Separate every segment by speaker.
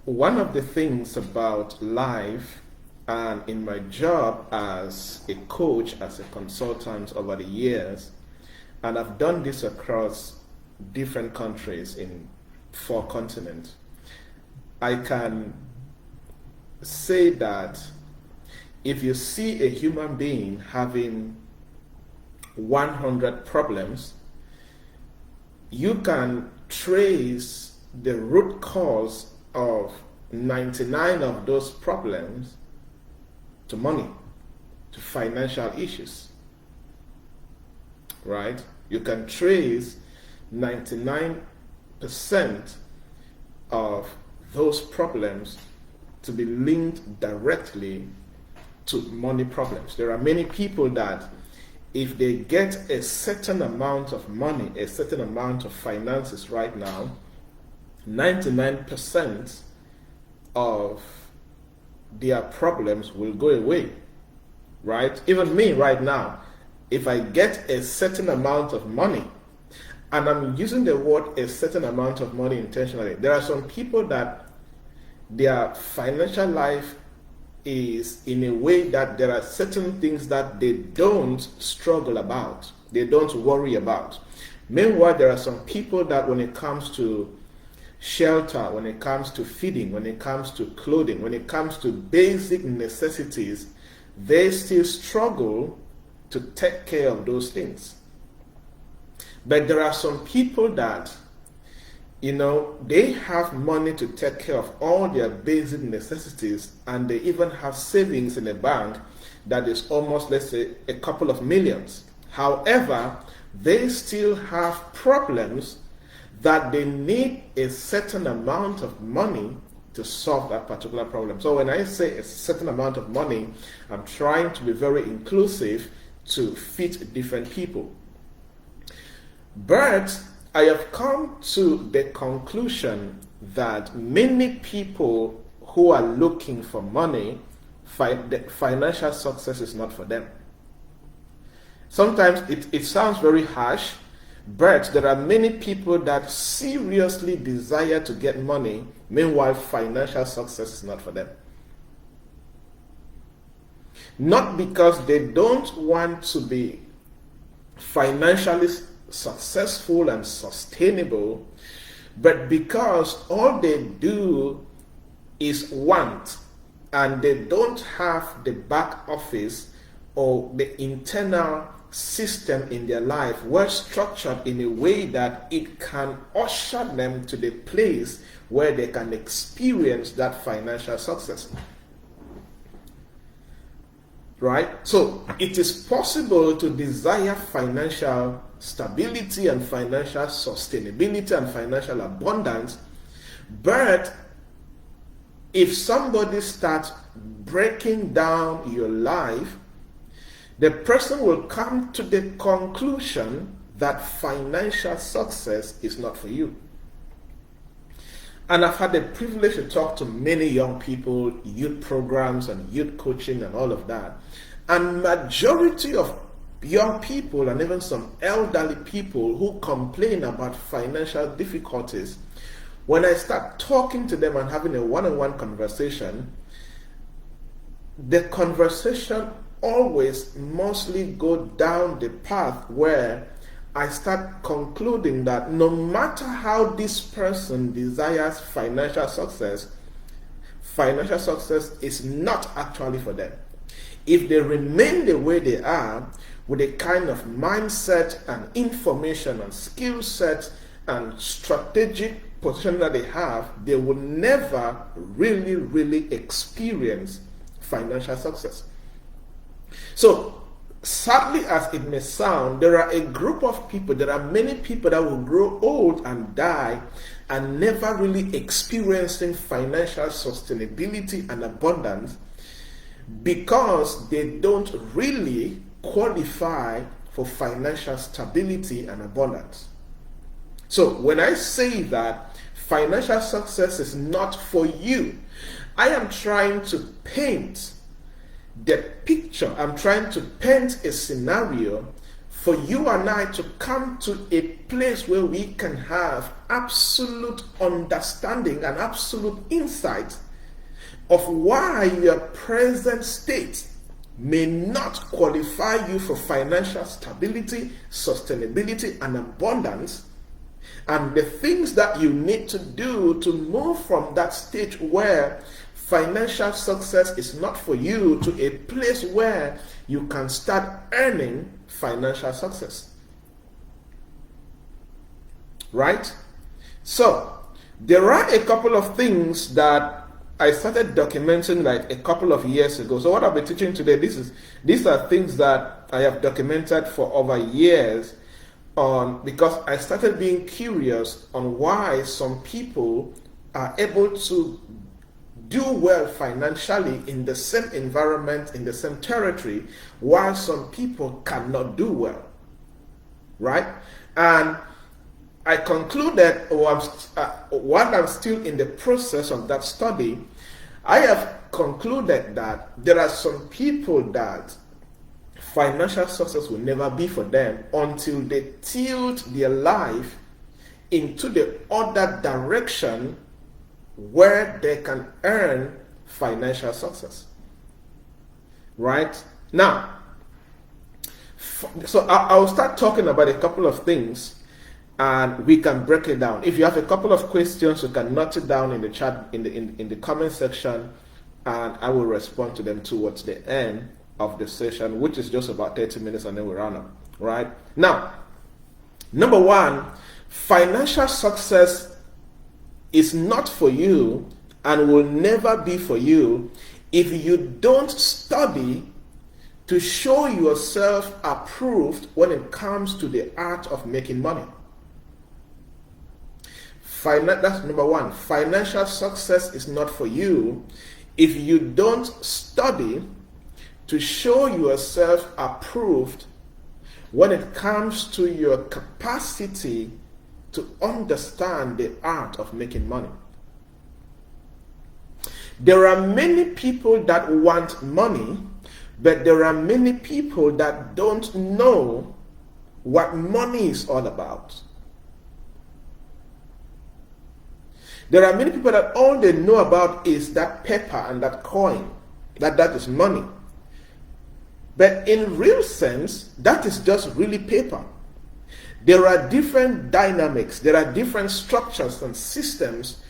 Speaker 1: one of the things about life and in my job as a coach, as a consultant over the years, and I've done this across different countries in 4 continents, I can say that if you see a human being having 100 problems, you can trace the root cause of 99 of those problems to money, to financial issues, right? You can trace 99% of those problems to be linked directly to money problems. There are many people that if they get a certain amount of money, a certain amount of finances right now, 99% of their problems will go away, right? Even me right now, if I get a certain amount of money, and I'm using the word a certain amount of money intentionally, there are some people that their financial life is in a way that there are certain things that they don't struggle about, they don't worry about. Meanwhile, there are some people that when it comes to shelter, when it comes to feeding, when it comes to clothing, when it comes to basic necessities, they still struggle to take care of those things. But there are some people that, they have money to take care of all their basic necessities, and they even have savings in a bank that is almost, let's say, a couple of millions. However, they still have problems that they need a certain amount of money to solve that particular problem. So when I say a certain amount of money, I'm trying to be very inclusive to fit different people. But I have come to the conclusion that many people who are looking for money, financial success is not for them. Sometimes it sounds very harsh, but there are many people that seriously desire to get money, meanwhile financial success is not for them. Not because they don't want to be financially successful and sustainable, but because all they do is want, and they don't have the back office or the internal system in their life well structured in a way that it can usher them to the place where they can experience that financial success. Right? So it is possible to desire financial stability and financial sustainability and financial abundance, but if somebody starts breaking down your life, the person will come to the conclusion that financial success is not for you. And I've had the privilege to talk to many young people, youth programs and youth coaching and all of that. And majority of young people and even some elderly people who complain about financial difficulties, when I start talking to them and having a one-on-one conversation, the conversation always mostly go down the path where I start concluding that no matter how this person desires financial success is not actually for them. If they remain the way they are, with the kind of mindset and information and skill set and strategic position that they have, they will never really experience financial success. So, sadly as it may sound, there are many people that will grow old and die and never really experiencing financial sustainability and abundance because they don't really qualify for financial stability and abundance. So when I say that financial success is not for you, I am trying to paint the picture. I'm trying to paint a scenario for you and I to come to a place where we can have absolute understanding and absolute insight of why your present state may not qualify you for financial stability, sustainability, and abundance, and the things that you need to do to move from that stage where financial success is not for you to a place where you can start earning financial success. Right? So, there are a couple of things that I started documenting like a couple of years ago. So what I'll be teaching today, these are things that I have documented for over years because I started being curious on why some people are able to do well financially in the same environment, in the same territory, while some people cannot do well. Right? And I concluded, while I'm still in the process of that study, I have concluded that there are some people that financial success will never be for them until they tilt their life into the other direction where they can earn financial success. Right? Now, so I'll start talking about a couple of things and we can break it down. If you have a couple of questions, you can note it down in the chat, in the comment section, and I will respond to them towards the end of the session, which is just about 30 minutes, and then we run up. Right? Now, number one, financial success is not for you and will never be for you if you don't study to show yourself approved when it comes to the art of making money. That's number one. Financial success is not for you if you don't study to show yourself approved when it comes to your capacity to understand the art of making money. There are many people that want money, but there are many people that don't know what money is all about. There are many people that all they know about is that paper and that coin, that is money. But in real sense, that is just really paper. There are different dynamics, there are different structures and systems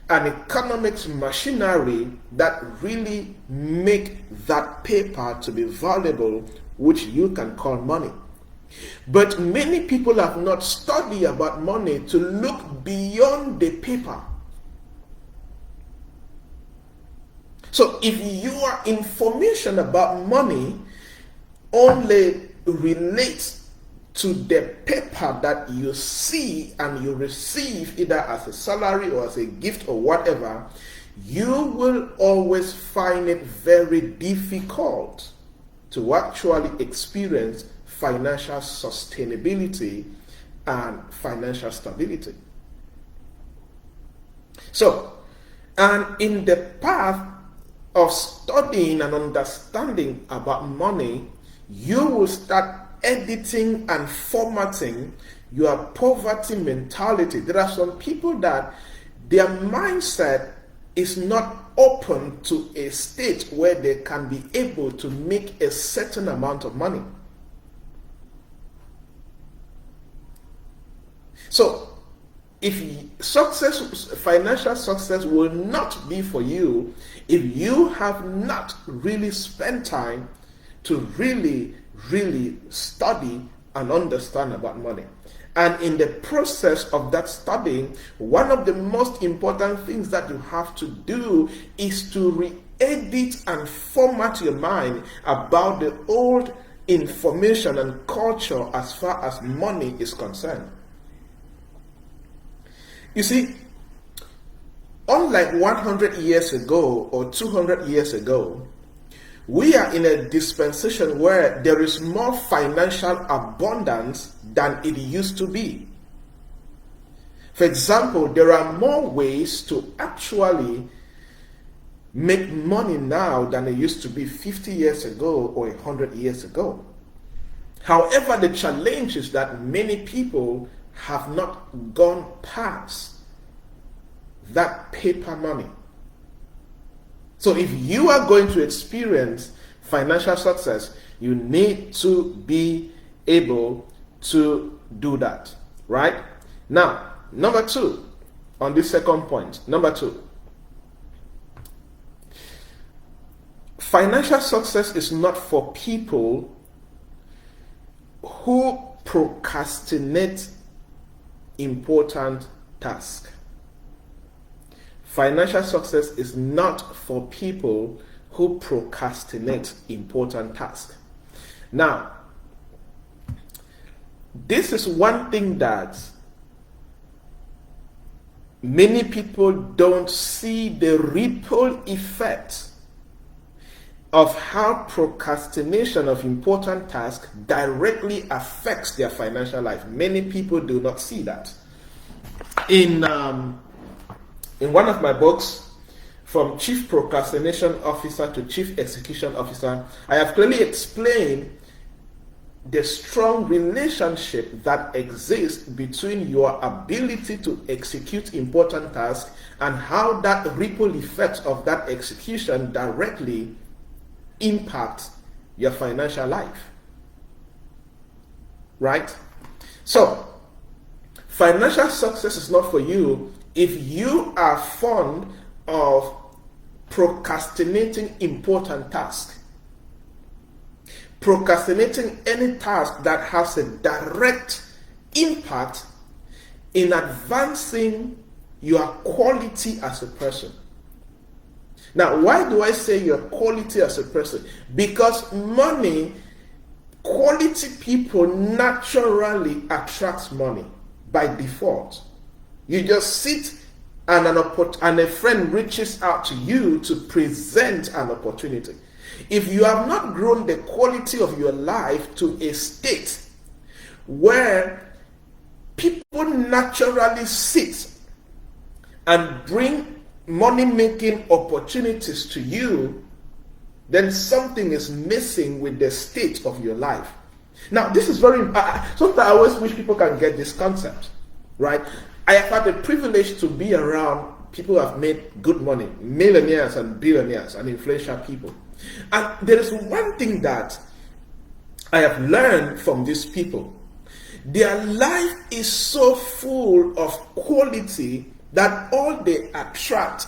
Speaker 1: and economics machinery that really make that paper to be valuable, which you can call money. But many people have not studied about money to look beyond the paper. So if your information about money only relates to the paper that you see and you receive either as a salary or as a gift or whatever, you will always find it very difficult to actually experience financial sustainability and financial stability. So, and in the path of studying and understanding about money, you will start editing and formatting your poverty mentality. There are some people that their mindset is not open to a state where they can be able to make a certain amount of money. So, if financial success will not be for you if you have not really spent time to really study and understand about money. And in the process of that studying, one of the most important things that you have to do is to re-edit and format your mind about the old information and culture as far as money is concerned. You see, unlike 100 years ago or 200 years ago, we are in a dispensation where there is more financial abundance than it used to be. For example, there are more ways to actually make money now than it used to be 50 years ago or 100 years ago. However, the challenge is that many people have not gone past that paper money. So if you are going to experience financial success, you need to be able to do that, right? Now, number two, on this second point, number two, financial success is not for people who procrastinate important tasks. Financial success is not for people who procrastinate important tasks. Now, this is one thing that many people don't see, the ripple effect of how procrastination of important tasks directly affects their financial life. Many people do not see that. In one of my books, From Chief Procrastination Officer to Chief Execution Officer, I have clearly explained the strong relationship that exists between your ability to execute important tasks and how that ripple effect of that execution directly impacts your financial life. Right? So, financial success is not for you if you are fond of procrastinating important tasks. Procrastinating any task that has a direct impact in advancing your quality as a person. Now, why do I say your quality as a person? Because money, quality people naturally attracts money by default. You just sit and a friend reaches out to you to present an opportunity. If you have not grown the quality of your life to a state where people naturally sit and bring money-making opportunities to you, then something is missing with the state of your life. Now, this is very, sometimes I always wish people can get this concept, right? I have had the privilege to be around people who have made good money, millionaires and billionaires and influential people. And there is one thing that I have learned from these people. Their life is so full of quality that all they attract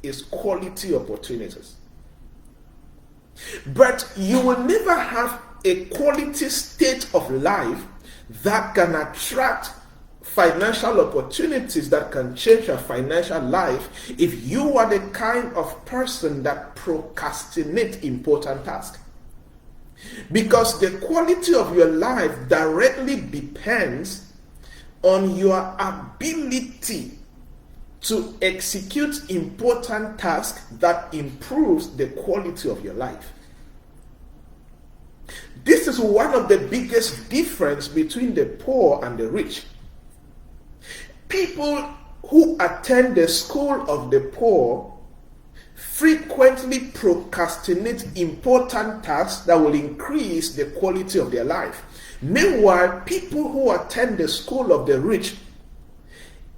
Speaker 1: is quality opportunities. But you will never have a quality state of life that can attract financial opportunities that can change your financial life if you are the kind of person that procrastinates important tasks. Because the quality of your life directly depends on your ability to execute important tasks that improves the quality of your life. This is one of the biggest difference between the poor and the rich. People who attend the school of the poor frequently procrastinate important tasks that will increase the quality of their life. Meanwhile, people who attend the school of the rich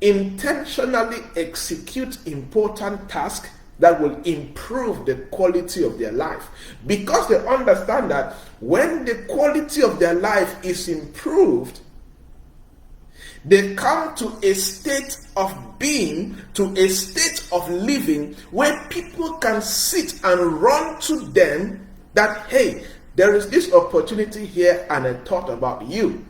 Speaker 1: intentionally execute important tasks that will improve the quality of their life, because they understand that when the quality of their life is improved, they come to a state of being, to a state of living where people can sit and run to them that, hey, there is this opportunity here and I thought about you.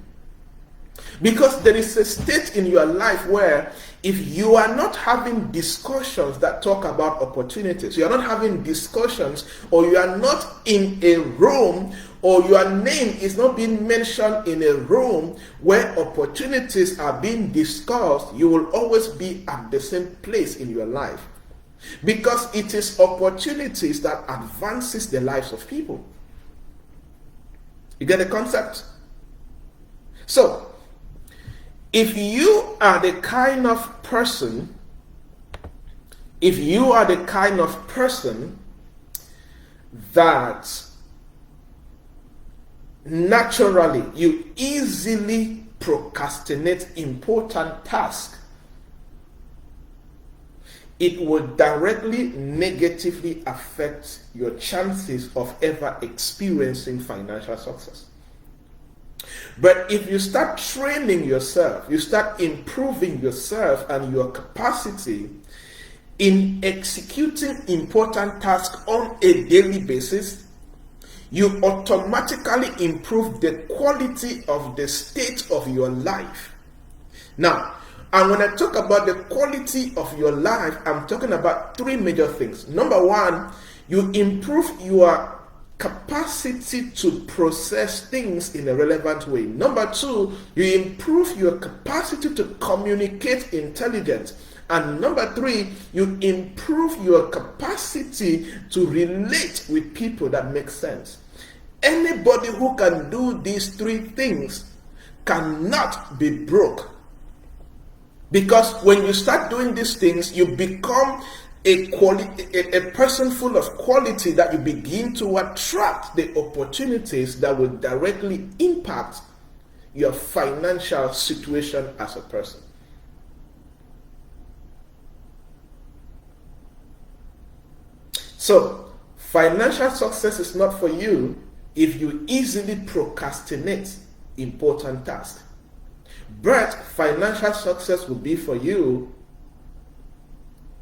Speaker 1: Because there is a state in your life where if you are not having discussions that talk about opportunities, you are not having discussions, or you are not in a room, or your name is not being mentioned in a room where opportunities are being discussed, you will always be at the same place in your life. Because it is opportunities that advances the lives of people. You get the concept? So, if you are the kind of person that naturally you easily procrastinate important tasks, it will directly negatively affect your chances of ever experiencing financial success. But if you start training yourself, you start improving yourself and your capacity in executing important tasks on a daily basis, you automatically improve the quality of the state of your life. Now, and when I talk about the quality of your life, I'm talking about three major things. Number one, you improve your capacity to process things in a relevant way. Number two, you improve your capacity to communicate intelligence. And number three, you improve your capacity to relate with people that make sense. Anybody who can do these three things cannot be broke. Because when you start doing these things, you become a person full of quality that you begin to attract the opportunities that will directly impact your financial situation as a person. So, financial success is not for you if you easily procrastinate important tasks. But financial success will be for you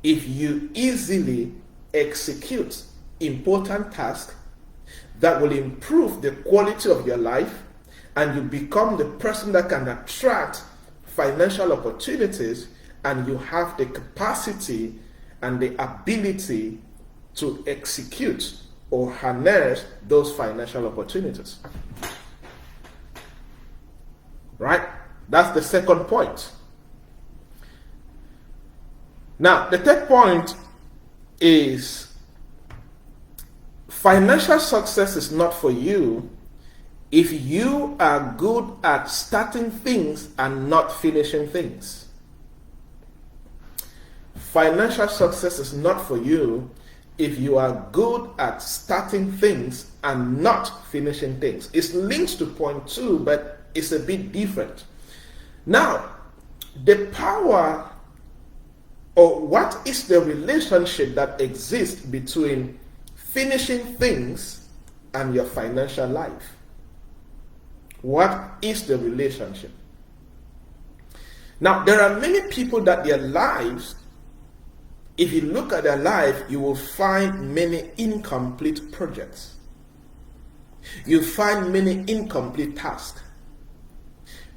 Speaker 1: if you easily execute important tasks that will improve the quality of your life, and you become the person that can attract financial opportunities, and you have the capacity and the ability to execute or harness those financial opportunities. Right? That's the second point. Now, the third point is financial success is not for you if you are good at starting things and not finishing things. Financial success is not for you if you are good at starting things and not finishing things. It's linked to point two, but it's a bit different. Now, the power, or what is the relationship that exists between finishing things and your financial life? What is the relationship? Now, there are many people that their lives, if you look at their life, you will find many incomplete projects. You find many incomplete tasks.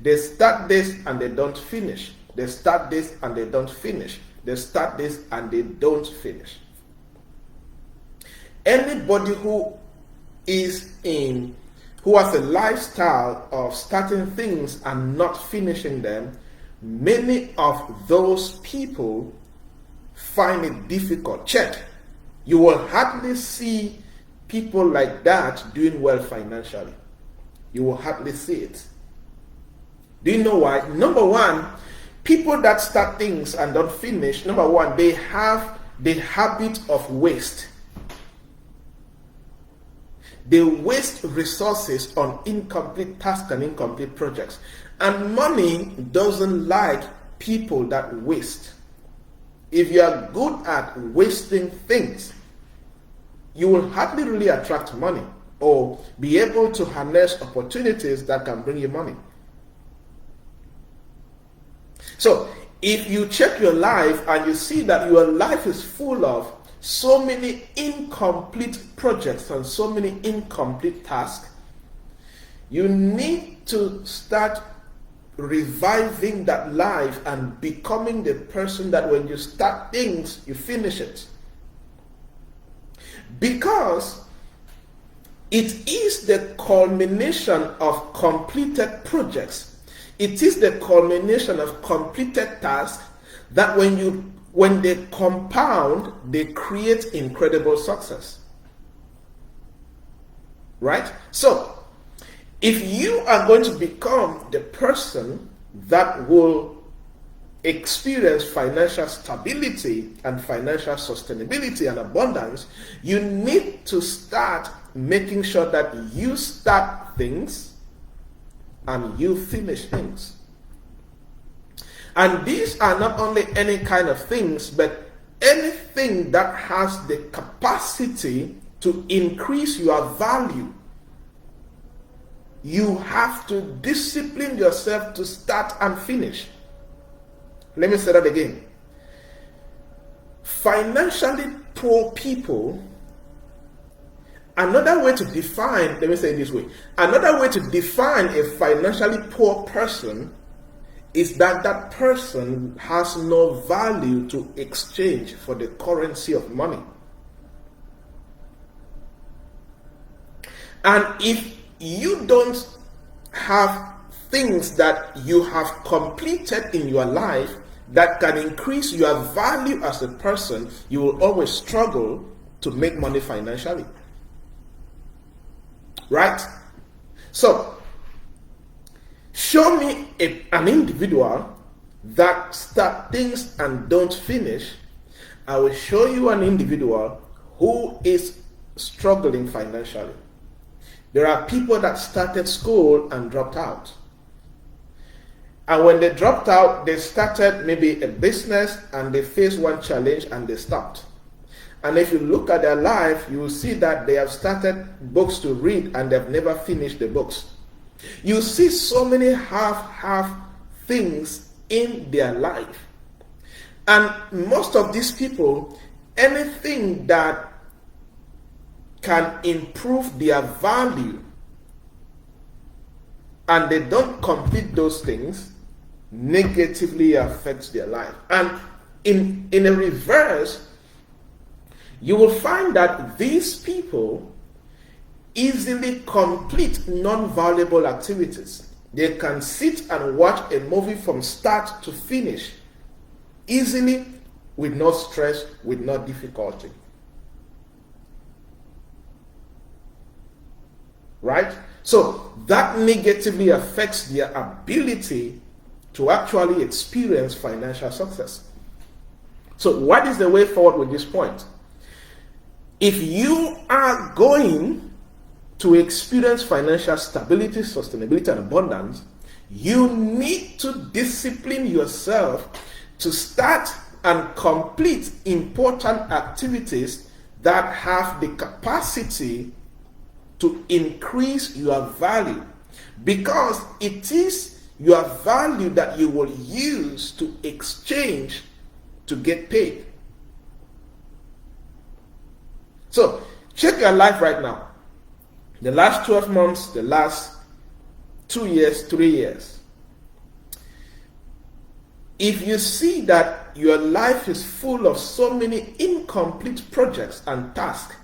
Speaker 1: They start this and they don't finish. They start this and they don't finish. They start this and they don't finish. Anybody who has a lifestyle of starting things and not finishing them, many of those people find it difficult. Check. You will hardly see people like that doing well financially. You will hardly see it. Do you know why? Number one, people that start things and don't finish, number one, they have the habit of waste. They waste resources on incomplete tasks and incomplete projects. And money doesn't like people that waste. If you are good at wasting things, you will hardly really attract money or be able to harness opportunities that can bring you money. So, if you check your life and you see that your life is full of so many incomplete projects and so many incomplete tasks, you need to start reviving that life and becoming the person that when you start things, you finish it. Because it is the culmination of completed projects. It is the culmination of completed tasks that when they compound, they create incredible success. Right? So, if you are going to become the person that will experience financial stability and financial sustainability and abundance, you need to start making sure that you start things and you finish things. And these are not only any kind of things, but anything that has the capacity to increase your value. You have to discipline yourself to start and finish. Let me say that again. Financially poor people, another way to define, let me say it this way, another way to define a financially poor person is that that person has no value to exchange for the currency of money. And if you don't have things that you have completed in your life that can increase your value as a person, you will always struggle to make money financially. Right? So, show me an individual that starts things and don't finish. I will show you an individual who is struggling financially. There are people that started school and dropped out. And when they dropped out, they started maybe a business and they faced one challenge and they stopped. And if you look at their life, you will see that they have started books to read and they've never finished the books. You see so many half things in their life. And most of these people, anything that can improve their value and they don't complete those things, negatively affects their life. And in a reverse, you will find that these people easily complete non-valuable activities. They can sit and watch a movie from start to finish easily, with no stress, with no difficulty. Right? So that negatively affects their ability to actually experience financial success. So what is the way forward with this point? If you are going to experience financial stability, sustainability, and abundance, you need to discipline yourself to start and complete important activities that have the capacity to increase your value, because it is your value that you will use to exchange to get paid. So check your life right now. The last 12 months, the last 2 years, 3 years. If you see that your life is full of so many incomplete projects and tasks,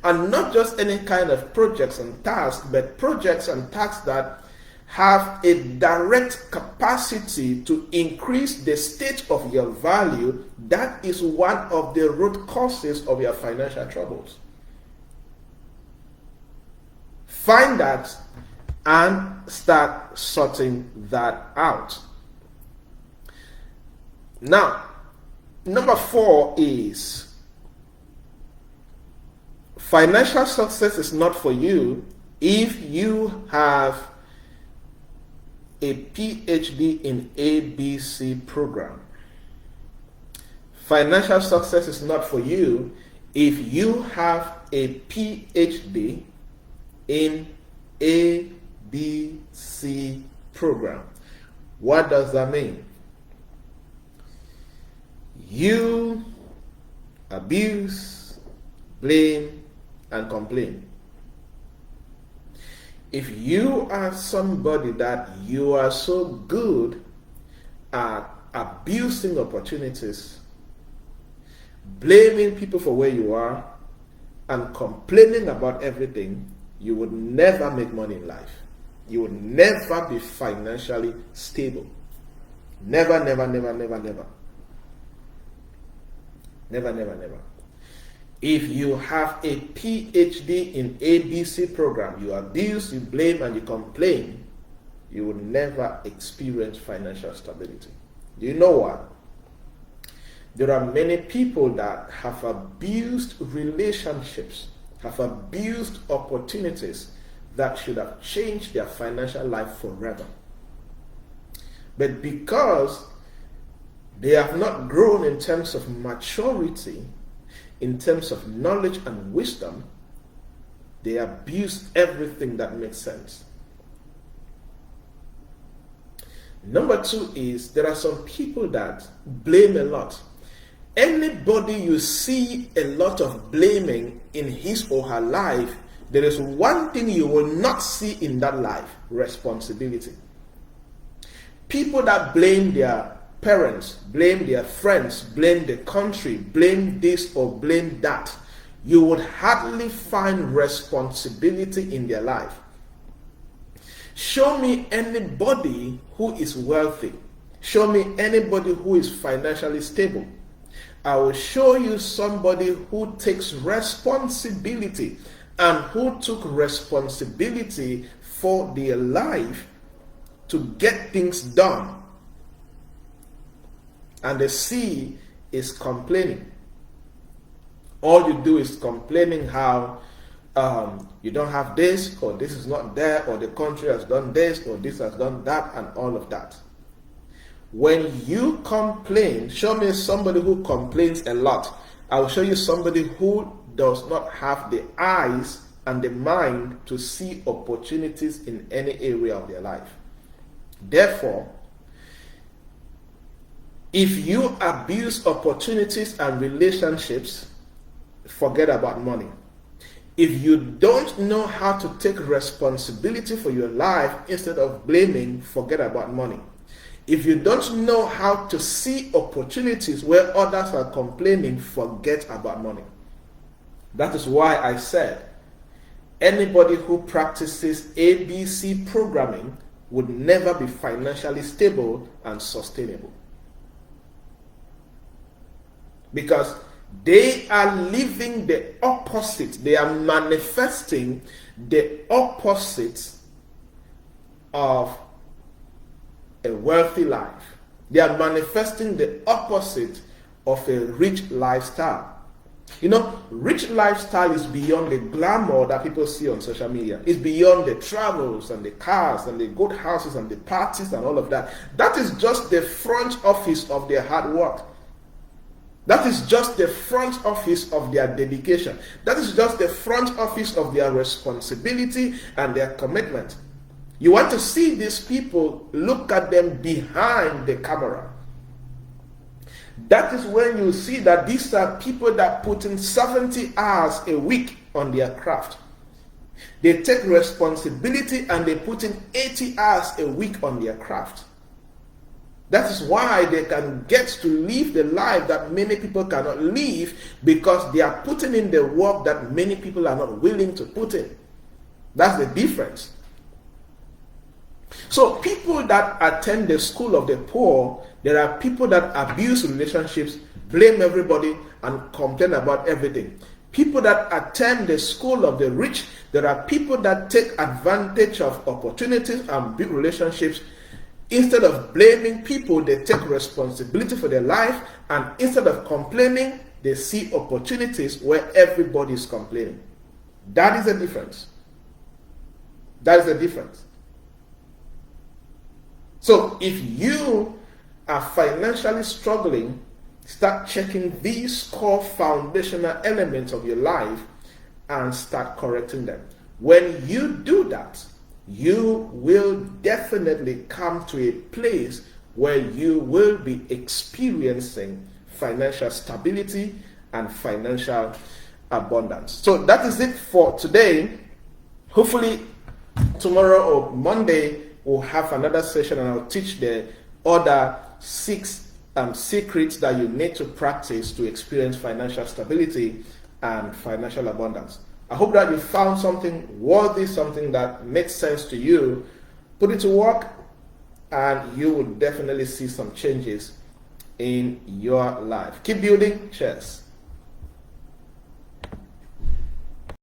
Speaker 1: and not just any kind of projects and tasks, but projects and tasks that have a direct capacity to increase the state of your value, that is one of the root causes of your financial troubles. Find that and start sorting that out. Now, number 4 is financial success is not for you if you have a PhD in ABC program. Financial success is not for you if you have a PhD in ABC program. What does that mean? You abuse, blame, and complain. If you are somebody that you are so good at abusing opportunities, blaming people for where you are, and complaining about everything, you would never make money in life. You would never be financially stable. Never, never, never, never, never. Never, never, never. If you have a PhD in ABC program, you abuse, you blame, and you complain, you will never experience financial stability. Do you know what? There are many people that have abused relationships, have abused opportunities that should have changed their financial life forever. But because they have not grown in terms of maturity, in terms of knowledge and wisdom, they abuse everything that makes sense. Number two is there are some people that blame a lot. Anybody you see a lot of blaming in his or her life, there is one thing you will not see in that life: responsibility. People that blame their parents, blame their friends, blame the country, blame this or blame that, you would hardly find responsibility in their life. Show me anybody who is wealthy. Show me anybody who is financially stable. I will show you somebody who takes responsibility and who took responsibility for their life to get things done. And the C is complaining. All you do is complaining how you don't have this, or this is not there, or the country has done this, or this has done that, and all of that. When you complain, show me somebody who complains a lot. I will show you somebody who does not have the eyes and the mind to see opportunities in any area of their life. Therefore, if you abuse opportunities and relationships, forget about money. If you don't know how to take responsibility for your life instead of blaming, forget about money. If you don't know how to see opportunities where others are complaining, forget about money. That is why I said anybody who practices ABC programming would never be financially stable and sustainable. Because they are living the opposite. They are manifesting the opposite of a wealthy life. They are manifesting the opposite of a rich lifestyle. You know, rich lifestyle is beyond the glamour that people see on social media. It's beyond the travels and the cars and the good houses and the parties and all of that. That is just the front office of their hard work. That is just the front office of their dedication. That is just the front office of their responsibility and their commitment. You want to see these people, look at them behind the camera. That is when you see that these are people that put in 70 hours a week on their craft. They take responsibility and they put in 80 hours a week on their craft. That is why they can get to live the life that many people cannot live, because they are putting in the work that many people are not willing to put in. That's the difference. So people that attend the school of the poor, there are people that abuse relationships, blame everybody, and complain about everything. People that attend the school of the rich, there are people that take advantage of opportunities and build relationships. Instead of blaming people, they take responsibility for their life, and instead of complaining, they see opportunities where everybody is complaining. That is the difference. That is the difference. So if you are financially struggling, start checking these core foundational elements of your life and start correcting them. When you do that, you will definitely come to a place where you will be experiencing financial stability and financial abundance. So that is it for today. Hopefully tomorrow or Monday we'll have another session and I'll teach the other 6 secrets that you need to practice to experience financial stability and financial abundance. I hope that you found something worthy, something that makes sense to you. Put it to work and you will definitely see some changes in your life. Keep building. Cheers.